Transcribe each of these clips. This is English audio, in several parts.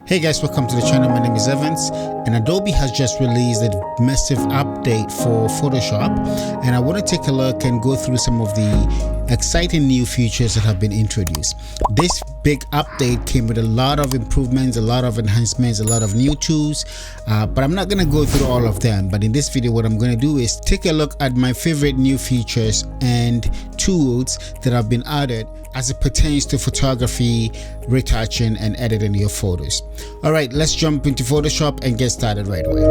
Hey guys, welcome to the channel. My name is Evans, and Adobe has just released a massive update for Photoshop, and I want to take a look and go through some of the exciting new features that have been introduced. This big update came with a lot of improvements, a lot of enhancements, a lot of new tools, but I'm not going to go through all of them. But in this video, what I'm going to do is take a look at my favorite new features and tools that have been added as it pertains to photography, retouching, and editing your photos. All right, let's jump into Photoshop and get started right away.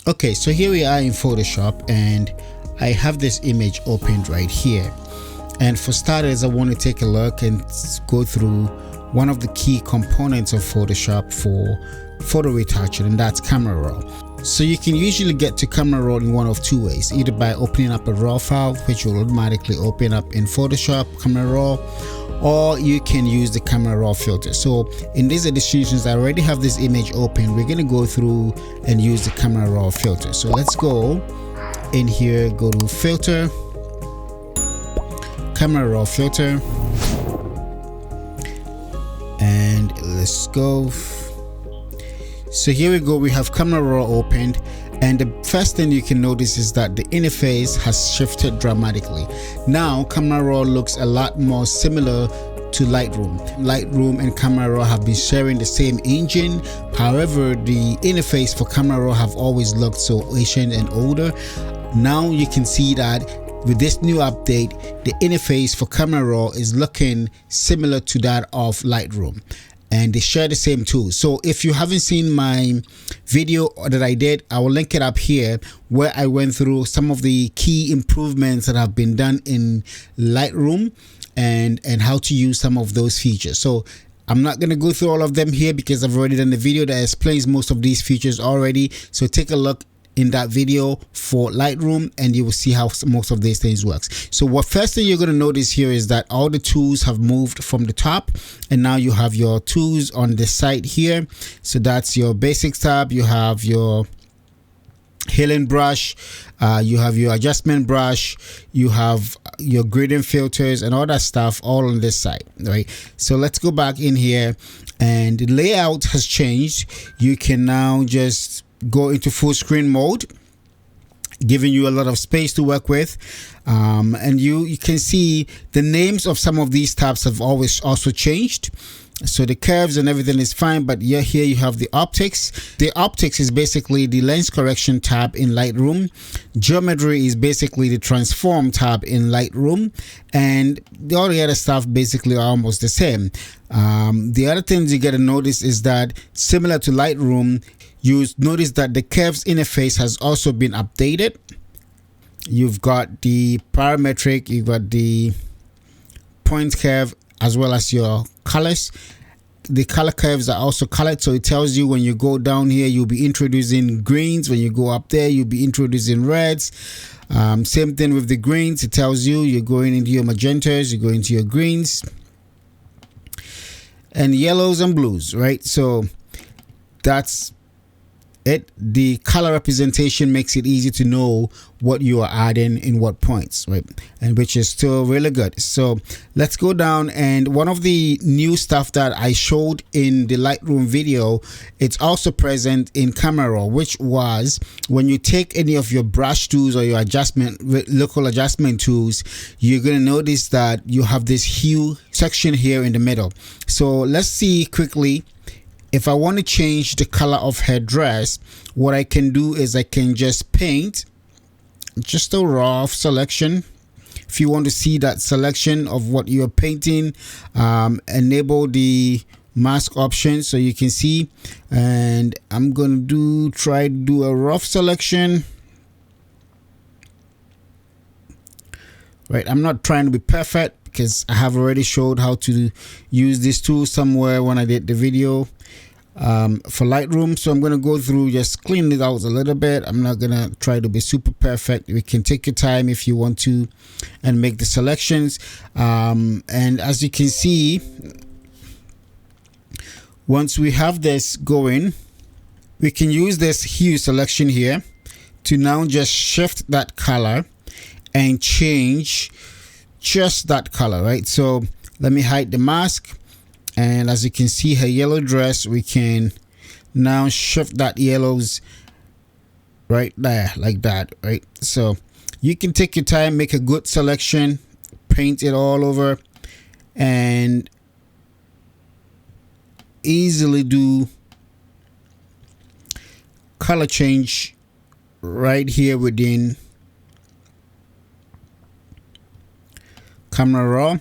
Okay, so here we are in Photoshop, and I have this image opened right here. And for starters, I want to take a look and go through one of the key components of Photoshop for photo retouching, and that's camera raw. So you can usually get to camera raw in one of two ways, either by opening up a raw file, which will automatically open up in Photoshop camera raw, or you can use the camera raw filter. So in these edition, since I already have this image open, we're going to go through and use the camera raw filter. So let's go in here, go to filter, camera raw filter, and let's go. So here we go, we have camera raw opened, and the first thing you can notice is that the interface has shifted dramatically. Now camera raw looks a lot more similar to Lightroom. Lightroom and camera raw have been sharing the same engine. However, the interface for camera raw have always looked so ancient and older. Now you can see that with this new update, the interface for camera raw is looking similar to that of Lightroom, and they share the same tools. So if you haven't seen my video that I did, I will link it up here, where I went through some of the key improvements that have been done in Lightroom and how to use some of those features. So I'm not going to go through all of them here because I've already done the video that explains most of these features already. So take a look in that video for Lightroom, and you will see how most of these things works. So what first thing you're going to notice here is that all the tools have moved from the top, and now you have your tools on the side here. So that's your basics tab, you have your healing brush, you have your adjustment brush, you have your gradient filters and all that stuff all on this side, right? So let's go back in here, and the layout has changed. You can now just go into full screen mode, giving you a lot of space to work with, and you can see the names of some of these tabs have always also changed. So the curves and everything is fine, but here you have the optics. The optics is basically the lens correction tab in Lightroom. Geometry is basically the transform tab in Lightroom, and all the other stuff basically are almost the same. The other things you get to notice is that similar to Lightroom, you notice that the curves interface has also been updated. You've got the parametric, you've got the point curve, as well as your colors. The color curves are also colored, so it tells you when you go down here, you'll be introducing greens. When you go up there, you'll be introducing reds. Same thing with the greens. It tells you you're going into your magentas, you're going to your greens, and yellows and blues, right? So that's it. The color representation makes it easy to know what you are adding in what points, right? And which is still really good. So let's go down, and one of the new stuff that I showed in the Lightroom video, it's also present in camera raw, which was when you take any of your brush tools or your local adjustment tools, you're going to notice that you have this hue section here in the middle. So let's see quickly. If I want to change the color of her dress, what I can do is I can just paint just a raw selection. If you want to see that selection of what you're painting, enable the mask option so you can see, and I'm going to try to do a rough selection. Right, I'm not trying to be perfect because I have already showed how to use this tool somewhere when I did the video for Lightroom. So I'm going to go through, just clean it out a little bit. I'm not going to try to be super perfect. You can take your time if you want to and make the selections. And as you can see, once we have this going, we can use this hue selection here to now just shift that color and change just that color, right? So let me hide the mask, and as you can see, her yellow dress, we can now shift that yellows right there like that, right? So you can take your time, make a good selection, paint it all over, and easily do color change right here within Camera Raw.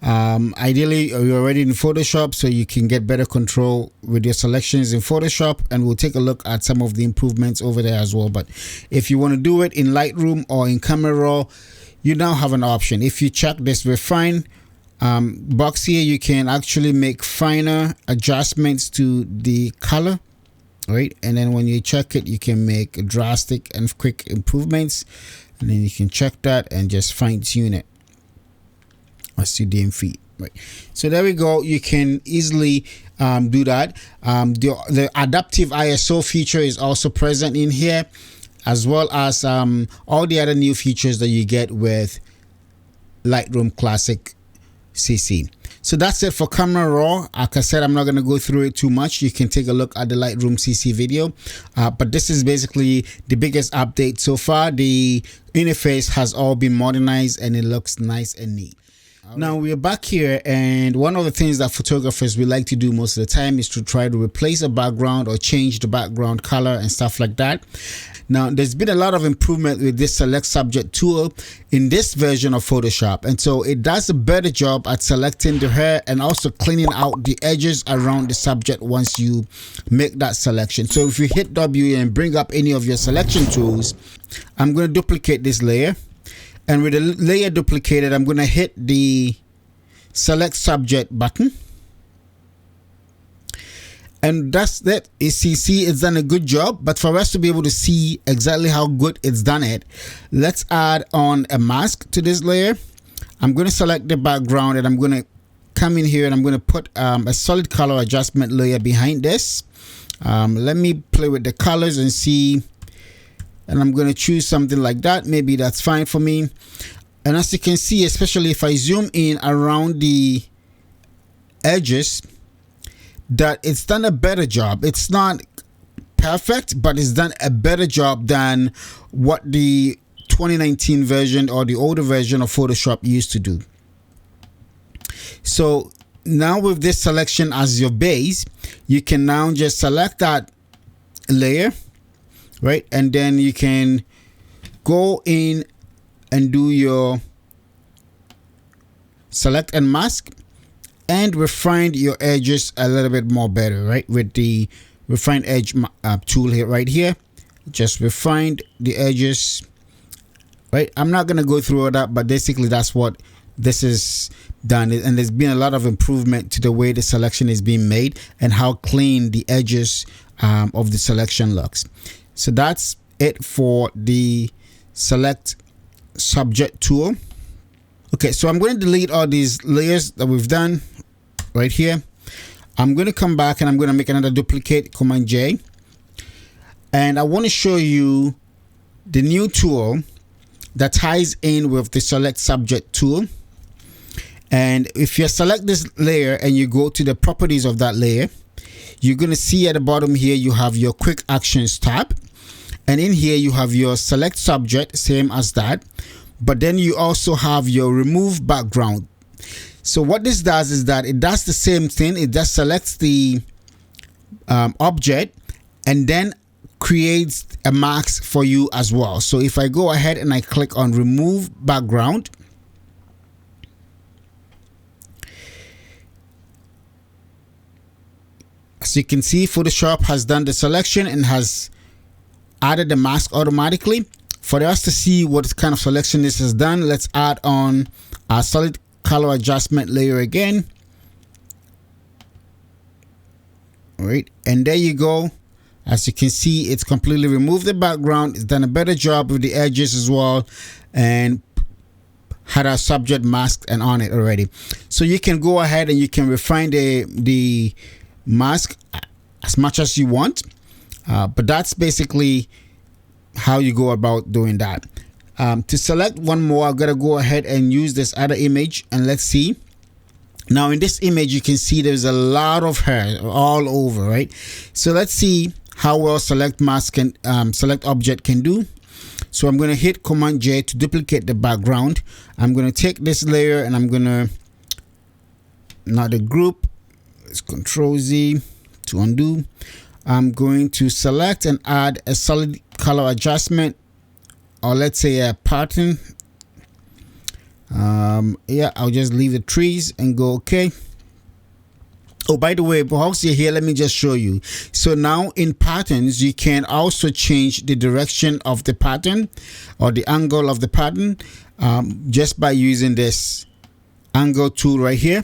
Ideally, you're already in Photoshop, so you can get better control with your selections in Photoshop, and we'll take a look at some of the improvements over there as well. But if you want to do it in Lightroom or in Camera Raw, you now have an option. If you check this refine box here, you can actually make finer adjustments to the color, right? And then when you check it, you can make drastic and quick improvements, and then you can check that and just fine tune it as you deem fit, right? So there we go. You can easily do that. The adaptive ISO feature is also present in here, as well as all the other new features that you get with Lightroom Classic CC. So that's it for Camera Raw. Like I said, I'm not going to go through it too much. You can take a look at the Lightroom CC video, but this is basically the biggest update so far. The interface has all been modernized and it looks nice and neat. Now we're back here, and one of the things that photographers we like to do most of the time is to try to replace a background or change the background color and stuff like that. Now there's been a lot of improvement with this select subject tool in this version of Photoshop, and so it does a better job at selecting the hair and also cleaning out the edges around the subject once you make that selection. So if you hit W and bring up any of your selection tools, I'm going to duplicate this layer. And with the layer duplicated, I'm going to hit the select subject button. And that's that. See, it's done a good job. But for us to be able to see exactly how good it's done it, let's add on a mask to this layer. I'm going to select the background, and I'm going to come in here, and I'm going to put a solid color adjustment layer behind this. Let me play with the colors and see. And I'm going to choose something like that. Maybe that's fine for me. And as you can see, especially if I zoom in around the edges, that it's done a better job. It's not perfect, but it's done a better job than what the 2019 version or the older version of Photoshop used to do. So now with this selection as your base, you can now just select that layer, right? And then you can go in and do your select and mask and refine your edges a little bit more better, right? With the refine edge tool here, right here, just refine the edges, right? I'm not going to go through all that, but basically that's what this is done. And there's been a lot of improvement to the way the selection is being made and how clean the edges of the selection looks. So that's it for the select subject tool. Okay, so I'm going to delete all these layers that we've done right here. I'm going to come back and I'm going to make another duplicate, Command J. And I want to show you the new tool that ties in with the select subject tool. And if you select this layer and you go to the properties of that layer, you're going to see at the bottom here you have your quick actions tab, and in here you have your select subject, same as that, but then you also have your remove background. So what this does is that it does the same thing. It just selects the object and then creates a mask for you as well. So if I go ahead and I click on remove background, as you can see, Photoshop has done the selection and has added the mask automatically. For us to see what kind of selection this has done, let's add on our solid color adjustment layer again. All right, and there you go. As you can see, it's completely removed the background. It's done a better job with the edges as well, and had our subject masked and on it already. So you can go ahead and you can refine the mask as much as you want, but that's basically how you go about doing that. To select one more, I'm gonna go ahead and use this other image, and let's see. Now in this image you can see there's a lot of hair all over, right? So let's see how well select mask can select object can do. So I'm going to hit Command J to duplicate the background. I'm going to take this layer and I'm going to, not the group, it's Control Z to undo. I'm going to select and add a solid color adjustment, or let's say a pattern. Yeah, I'll just leave the trees and go okay. Oh, by the way, whilst you're here, let me just show you. So now in patterns, you can also change the direction of the pattern or the angle of the pattern just by using this angle tool right here.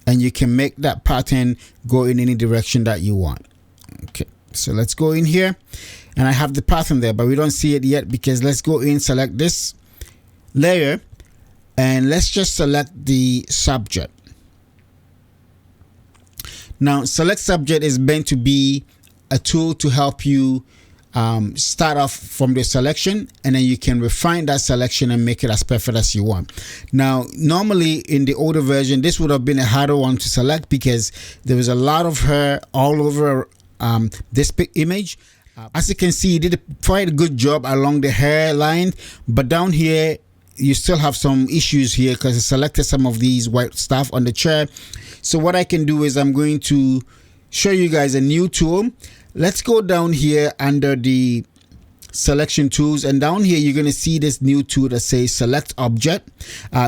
And you can make that pattern go in any direction that you want. Okay, so let's go in here. And I have the pattern there, but we don't see it yet because let's go in, select this layer, and let's just select the subject. Now, select subject is meant to be a tool to help you start off from the selection, and then you can refine that selection and make it as perfect as you want. Now, normally in the older version, this would have been a harder one to select because there was a lot of hair all over this image. As you can see, you did quite a good job along the hairline, but down here, you still have some issues here because I selected some of these white stuff on the chair. So what I can do is I'm going to show you guys a new tool. Let's go down here under the selection tools, and down here you're going to see this new tool that says select object.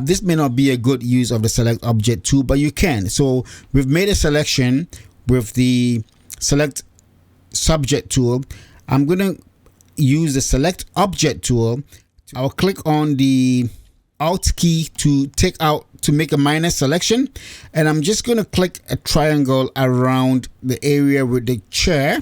This may not be a good use of the select object tool, but you can. So we've made a selection with the select subject tool. I'm going to use the select object tool. I'll click on the Alt key to make a minor selection, and I'm just going to click a triangle around the area with the chair,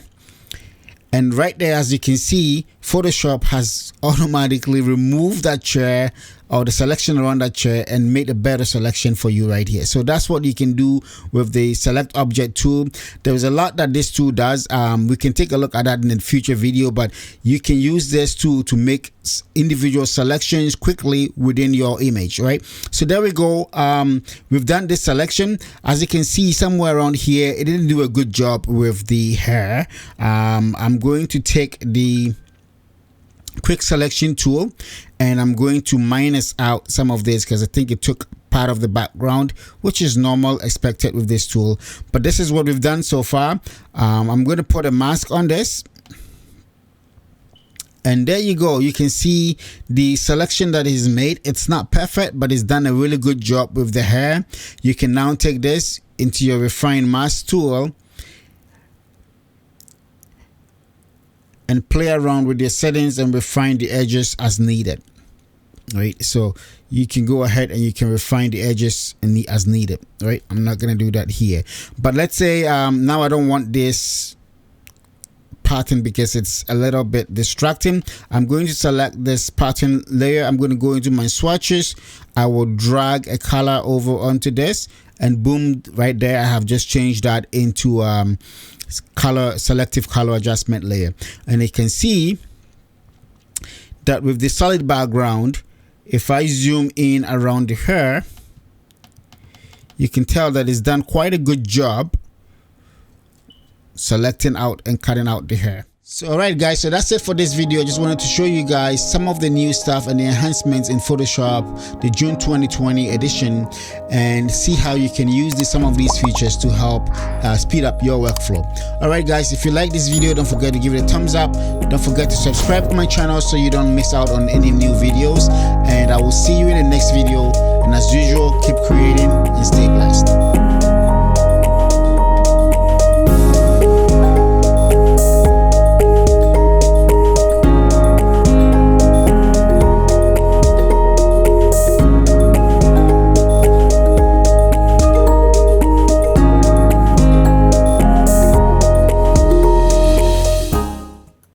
and right there, as you can see, Photoshop has automatically removed that chair or the selection around that chair and made a better selection for you right here. So that's what you can do with the select object tool. There's a lot that this tool does. We can take a look at that in a future video, but you can use this tool to make individual selections quickly within your image, right? So there we go. We've done this selection. As you can see somewhere around here, it didn't do a good job with the hair. I'm going to take the quick selection tool and I'm going to minus out some of this because I think it took part of the background, which is normal, expected with this tool. But this is what we've done so far. I'm going to put a mask on this, and there you go. You can see the selection that is made. It's not perfect, but it's done a really good job with the hair. You can now take this into your refine mask tool and play around with your settings and refine the edges as needed, right? So you can go ahead and you can refine the edges as needed, right? I'm not going to do that here, but let's say now I don't want this pattern because it's a little bit distracting. I'm going to select this pattern layer. I'm going to go into my swatches. I will drag a color over onto this, and boom, right there I have just changed that into selective color adjustment layer. And you can see that with the solid background, if I zoom in around the hair, you can tell that it's done quite a good job selecting out and cutting out the hair. So alright guys, so that's it for this video. I just wanted to show you guys some of the new stuff and the enhancements in Photoshop, the June 2020 edition, and see how you can use some of these features to help speed up your workflow. Alright guys, if you like this video, don't forget to give it a thumbs up. Don't forget to subscribe to my channel so you don't miss out on any new videos, and I will see you in the next video. And as usual, keep creating and stay blessed.